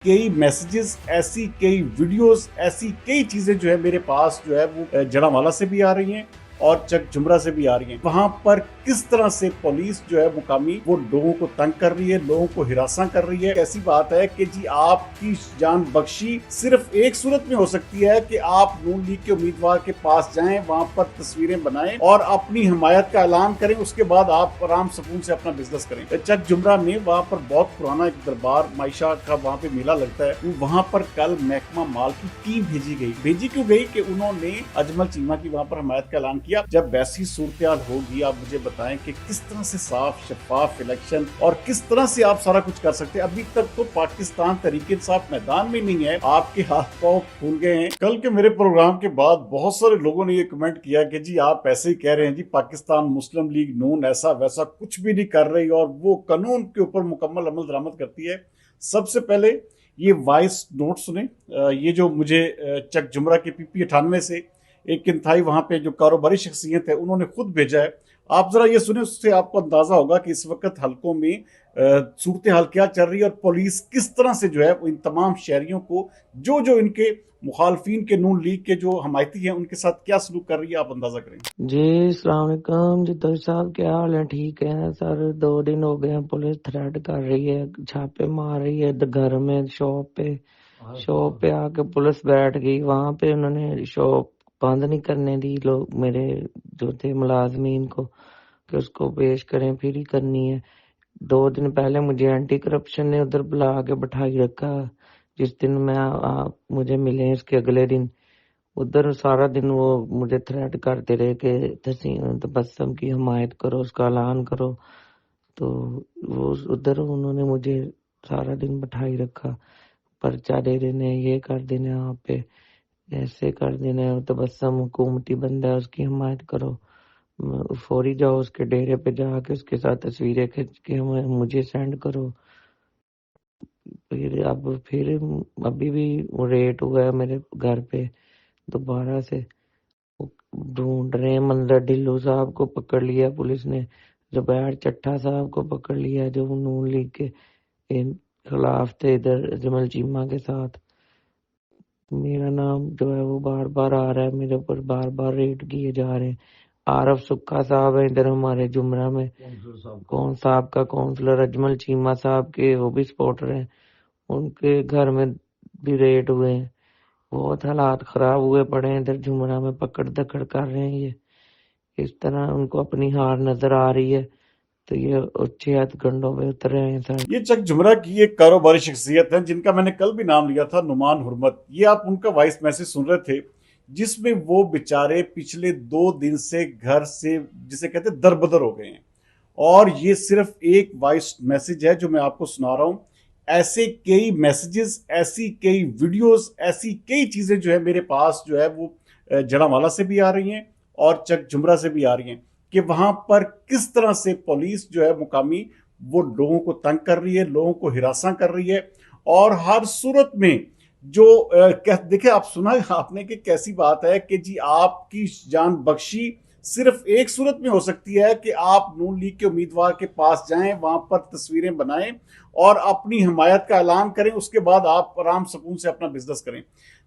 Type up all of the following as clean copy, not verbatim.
कई मैसेजेस, ऐसी कई वीडियोस, ऐसी कई चीजें जो है मेरे पास जो है वो जड़ावाला से भी आ रही हैं और चक झुमरा से भी आ रही हैं। वहां पर किस तरह से पुलिस जो है मुकामी वो लोगों को तंग कर रही है, लोगों को हिरासा कर रही है। ऐसी बात है कि जी आपकी जान बख्शी सिर्फ एक सूरत में हो सकती है कि आप नून लीग के उम्मीदवार के पास जाएं, वहां पर तस्वीरें बनाएं और अपनी हिमायत का ऐलान करें। उसके बाद आप आराम सुकून से अपना बिजनेस करें। चक झुमरा में वहां पर बहुत पुराना एक दरबार मायशा का वहां पे मेला लगता है। वहां पर कल महकमा माल की टीम भेजी क्यों गई कि उन्होंने अजमल चीमा की वहां पर हिमायत का ऐलान किया। जब वैसी सूरत होगी, आप मुझे बताएं कि किस तरह से साफ शफाफ इलेक्शन और किस तरह से आप सारा कुछ कर सकते हैं। अभी तक तो पाकिस्तान तरीके इंसाफ मैदान में नहीं है, आपके हाथ पांव फूल गए हैं। कल के मेरे प्रोग्राम के बाद बहुत सारे लोगों ने ये कमेंट किया कि जी आप ऐसे ही कह रहे हैं, जी पाकिस्तान मुस्लिम लीग नून ऐसा वैसा कुछ भी नहीं कर रही और वो कानून के ऊपर मुकम्मल अमल दरामद करती है। सबसे पहले ये वॉइस नोट सुने, ये जो मुझे चक झुमरा के PP 98 से एक इंतहाई वहां पे जो कारोबारी शख्सियत है उन्होंने खुद भेजा है। आप जरा ये सुने, उससे आपको अंदाजा होगा कि इस वक्त हलकों में सूरत हाल क्या चल रही है और पुलिस किस तरह से जो है इन तमाम शहरियों को जो जो इनके मुखालफिन के नून लीग के जो हमायती हैं उनके साथ क्या सलूक कर रही है, आप अंदाजा करें। जी अस्सलाम वालेकुम जी। तो साहब क्या हाल है? ठीक है सर। 2 दिन हो गए हैं, पुलिस थ्रेट कर रही है, छापे मार रही है घर में, शॉप पे आके पुलिस बैठ गई। वहां पे उन्होंने शॉप बंद नहीं करने दी लोग मेरे जो थे मुलाजमीन को कि उसको पेश करें, फिर ही करनी है। 2 दिन पहले मुझे एंटी करप्शन ने उधर बुला के बैठाई रखा। जिस दिन मैं आप मुझे मिले उसके अगले दिन उधर सारा दिन वो मुझे थ्रेट करते रहे कि तबस्सुम की हिमायत करो, उसका ऐलान करो। तो वो उधर उन्होंने मुझे सारा दिन बैठाई रखा, पर्चा दे देने, ये कर देने, आप पे ऐसे कर देने, तबस्सुम हुकूमती बंदा है, उसकी हिमायत करो, फौरी जाओ उसके डेरे पे जाके उसके साथ तस्वीरें खींच के मुझे सेंड करो। फिर अभी भी वो रेट हुआ है मेरे घर पे दोबारा से। ढूंढ रहे हैं। मंजर ढिल्लों साहब को पकड़ लिया पुलिस ने, जुबैर चट्टा साहब को पकड़ लिया जो नून लीग के खिलाफ थे इधर अजमल चीमा के साथ। मेरा नाम जो है वो बार बार आ रहा है, मेरे ऊपर बार बार रेड किए जा रहे हैं। आरफ सुक्का साहब है इधर हमारे जुमरा में, कौन साहब का काउंसलर अजमल चीमा साहब के वो भी सपोर्टर हैं, उनके घर में भी रेड हुए हैं। बहुत हालात खराब हुए पड़े हैं इधर जुमरा में, पकड़ दकड़ कर रहे हैं ये। इस तरह उनको अपनी हार नजर आ रही है तो ये अच्छे हथकंडों पे उतर रहे हैं सर। ये चक झुमरा की एक कारोबारी शख्सियत है जिनका मैंने कल भी नाम लिया था, नुमान हुर्मत। ये आप उनका वॉइस मैसेज सुन रहे थे जिसमें वो बेचारे पिछले 2 दिन से घर से जिसे कहते हैं दरबदर हो गए हैं। और ये सिर्फ एक वॉइस मैसेज है जो मैं आपको सुना रहा हूं। ऐसे कई मैसेजेस, ऐसी कई वीडियोस, ऐसी कई चीजें जो है मेरे पास जो है वो जड़ावाला से भी आ रही हैं और चक झुमरा से भी आ रही हैं कि वहां पर किस तरह से पुलिस जो है मुकामी वो लोगों को तंग कर रही है, लोगों को हिरासा कर रही है। और हर सूरत में जो देखिए, आप सुना आपने कि कैसी बात है कि जी आपकी जान बख्शी सिर्फ एक सूरत में हो सकती है कि आप नून लीग के उम्मीदवार के पास जाएं, वहां पर तस्वीरें बनाएं और अपनी हिमायत का ऐलान करें। उसके बाद आप आराम सुकून से अपना बिजनेस करें।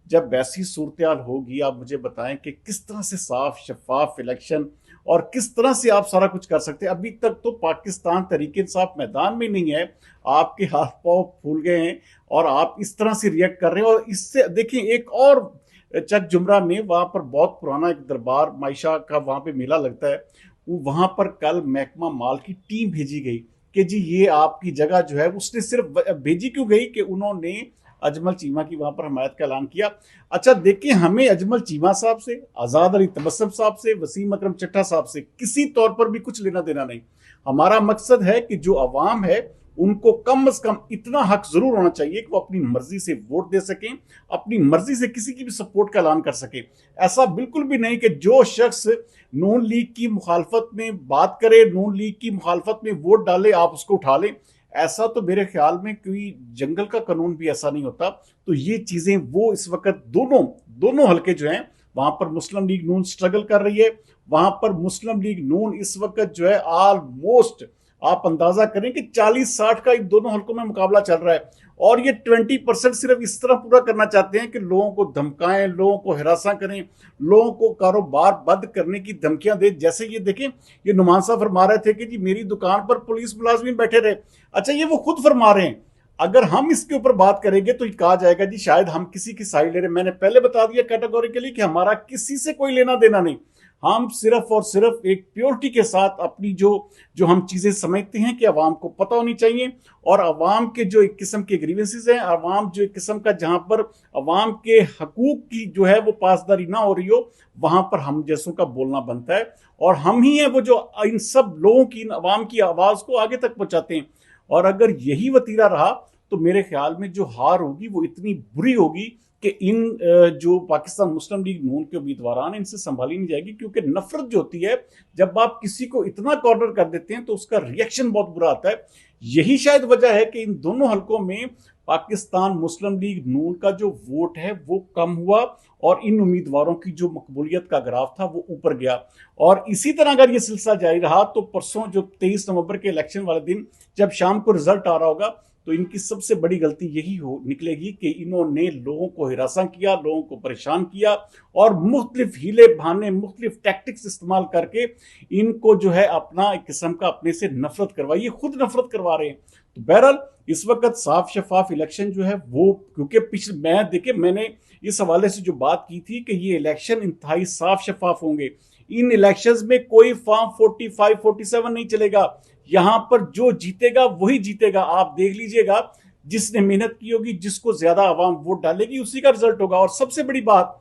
जब वैसी सूरत होगी, आप मुझे बताएं कि किस तरह से साफ शफाफ इलेक्शन और किस तरह से आप सारा कुछ कर सकते हैं। अभी तक तो पाकिस्तान तरीके इंसाफ मैदान में नहीं है, आपके हाथ पांव फूल गए हैं और आप इस तरह से रिएक्ट कर रहे हैं। और इससे देखिए, एक और चक झुमरा में वहां पर बहुत पुराना एक दरबार मायशा का वहां पे मेला लगता है। वहां पर कल महकमा माल की टीम भेजी गई कि जी ये आपकी जगह जो है, उसने सिर्फ भेजी क्यों गई कि उन्होंने अजमल चीमा की वहां पर हमायत का ऐलान किया। अच्छा देखिए, हमें अजमल चीमा साहब से, आजाद अली तबस्सुम साहब से, वसीम अकरम चट्टा साहब से किसी तौर पर भी कुछ लेना देना नहीं। हमारा मकसद है कि जो अवाम है उनको कम से कम इतना हक जरूर होना चाहिए कि वो अपनी मर्जी से वोट दे सकें, अपनी मर्जी से किसी की भी सपोर्ट का ऐलान कर सके। ऐसा बिल्कुल भी नहीं कि जो शख्स नून लीग की मुखालफत में बात करे, नून लीग की मुखालफत में वोट डाले, आप उसको उठा लें। ऐसा तो मेरे ख्याल में कोई जंगल का कानून भी ऐसा नहीं होता। तो ये चीजें वो इस वक्त दोनों दोनों हलके जो हैं वहां पर मुस्लिम लीग नून स्ट्रगल कर रही है। वहां पर मुस्लिम लीग नून इस वक्त जो है ऑलमोस्ट आप अंदाजा करें कि 40-60 का इन दोनों हलकों में मुकाबला चल रहा है, और ये 20% सिर्फ इस तरह पूरा करना चाहते हैं कि लोगों को धमकाएं, लोगों को हिरासा करें, लोगों को कारोबार बंद करने की धमकियां दे। जैसे ये देखें, ये नुमान साहब फरमा रहे थे कि जी मेरी दुकान पर पुलिस मुलाजमीन बैठे रहे। अच्छा, ये वो खुद फरमा रहे हैं। अगर हम इसके ऊपर बात करेंगे तो कहा जाएगा जी शायद हम किसी की साइड ले रहे हैं। मैंने पहले बता दिया कैटेगोरिकली कि हमारा किसी से कोई लेना देना नहीं। हम सिर्फ और सिर्फ एक प्योरिटी के साथ अपनी जो जो हम चीजें समझते हैं कि अवाम को पता होनी चाहिए, और अवाम के जो एक किस्म के ग्रीवेंसेस हैं, अवाम जो एक किस्म का जहां पर अवाम के हकूक की जो है वो पासदारी ना हो रही हो, वहां पर हम जैसों का बोलना बनता है। और हम ही हैं वो जो इन सब लोगों की, इन अवाम की आवाज को आगे तक पहुंचाते हैं। और अगर यही वतीरा रहा तो मेरे ख्याल में जो हार होगी वो इतनी बुरी होगी कि इन जो पाकिस्तान मुस्लिम लीग नून के उम्मीदवार इनसे संभाली नहीं जाएगी। क्योंकि नफरत जो होती है, जब आप किसी को इतना कॉर्नर कर देते हैं तो उसका रिएक्शन बहुत बुरा आता है। यही शायद वजह है कि इन दोनों हलकों में पाकिस्तान मुस्लिम लीग नून का जो वोट है वो कम हुआ, और इन उम्मीदवारों की जो मकबूलियत का ग्राफ था वो ऊपर गया। और इसी तरह अगर ये सिलसिला जारी रहा तो परसों जो 23 नवंबर के इलेक्शन वाले दिन जब शाम को रिजल्ट आ रहा होगा, तो इनकी सबसे बड़ी गलती यही हो निकलेगी कि इन्होंने लोगों को हिरासा किया, लोगों को परेशान किया, और मुख्तलिफ हीले बहाने, मुख्तलिफ टैक्टिक्स इस्तेमाल करके इनको जो है अपना एक किस्म का अपने से नफरत करवाई। ये खुद नफरत करवा रहे हैं। तो बहरहाल इस वक्त साफ शफाफ इलेक्शन जो है वो, क्योंकि पिछले मैंने इस हवाले से जो बात की थी कि ये इलेक्शन इंतहाई साफ शफाफ होंगे। इन इलेक्शंस में कोई फॉर्म 45, 47 नहीं चलेगा। यहां पर जो जीतेगा वही जीतेगा। आप देख लीजिएगा, जिसने मेहनत की होगी, जिसको ज्यादा आवाम वोट डालेगी, उसी का रिजल्ट होगा। और सबसे बड़ी बात,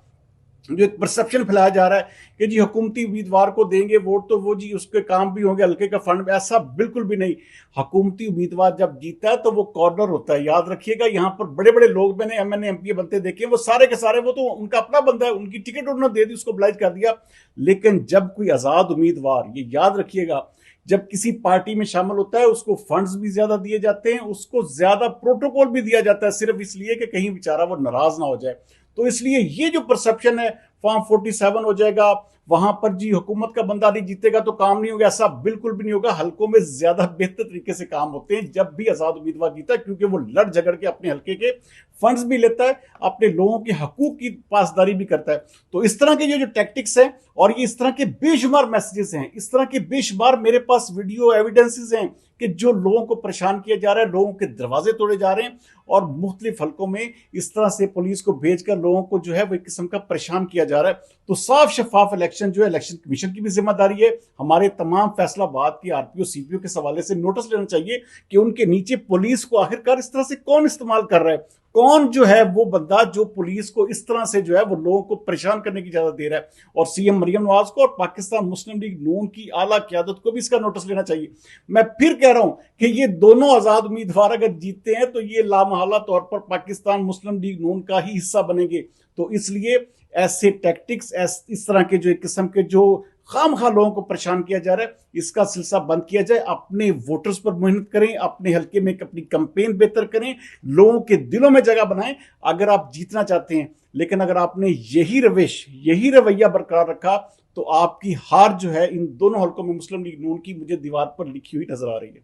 जो एक परसेप्शन फैलाया जा रहा है कि जी हुकूमती उम्मीदवार को देंगे वोट तो वो जी उसके काम भी होंगे, हल्के का फंड, ऐसा बिल्कुल भी नहीं। हुकूमती उम्मीदवार जब जीतता है तो वो कॉर्नर होता है। याद रखिएगा, यहाँ पर बड़े बड़े लोग मैंने एमएनए एमपी बनते देखे, वो सारे के सारे वो तो उनका अपना बंदा है, उनकी टिकट उन्होंने दे दी, उसको ब्लाइज कर दिया। लेकिन जब कोई आजाद उम्मीदवार, ये याद रखिएगा, जब किसी पार्टी में शामिल होता है उसको फंड्स भी ज्यादा दिए जाते हैं, उसको ज्यादा प्रोटोकॉल भी दिया जाता है, सिर्फ इसलिए कि कहीं बेचारा वो नाराज ना हो जाए। तो इसलिए ये जो परसेप्शन है फॉर्म 47 हो जाएगा, वहां पर जी हुकूमत का बंदा नहीं जीतेगा तो काम नहीं होगा, ऐसा बिल्कुल भी नहीं होगा। हल्कों में ज्यादा बेहतर तरीके से काम होते हैं जब भी आजाद उम्मीदवार जीता है, क्योंकि वो लड़ झगड़ के अपने हल्के के फंड्स भी लेता है, अपने लोगों के हकूक की पासदारी भी करता है। तो इस तरह के जो टैक्टिक्स हैं, और ये इस तरह के बेशुमार मैसेजेस हैं, इस तरह के बेशुमार मेरे पास वीडियो एविडेंसेस हैं कि जो लोगों को परेशान किया जा रहा है, लोगों के दरवाजे तोड़े जा रहे हैं, और मुख्तलिफ हलकों में इस तरह से पुलिस को भेजकर लोगों को जो है वो एक किस्म का परेशान किया जा रहा है। तो साफ शफाफ इलेक्शन जो है, इलेक्शन कमीशन की भी जिम्मेदारी है। हमारे तमाम फैसलाबाद की आरपीओ सीपीओ के हवाले से नोटिस लेना चाहिए कि उनके नीचे पुलिस को आखिरकार इस तरह से कौन इस्तेमाल कर रहा है, कौन जो है वो बंदा जो पुलिस को इस तरह से जो है वो लोगों को परेशान करने की इजाजत दे रहा है। और सीएम मरियम नवाज को और पाकिस्तान मुस्लिम लीग नून की आला क़यादत को भी इसका नोटिस लेना चाहिए। मैं फिर कह रहा हूं कि ये दोनों आजाद उम्मीदवार अगर जीतते हैं तो ये लामहला तौर पर पाकिस्तान मुस्लिम लीग नून का ही हिस्सा बनेंगे। तो इसलिए ऐसे टैक्टिक्स, इस तरह के जो एक किस्म के जो खामखा लोगों को परेशान किया जा रहा है, इसका सिलसिला बंद किया जाए। अपने वोटर्स पर मेहनत करें, अपने हल्के में अपनी कैंपेन बेहतर करें, लोगों के दिलों में जगह बनाएं अगर आप जीतना चाहते हैं। लेकिन अगर आपने यही रविश, यही रवैया बरकरार रखा तो आपकी हार जो है इन दोनों हल्कों में मुस्लिम लीग नून की मुझे दीवार पर लिखी हुई नजर आ रही है।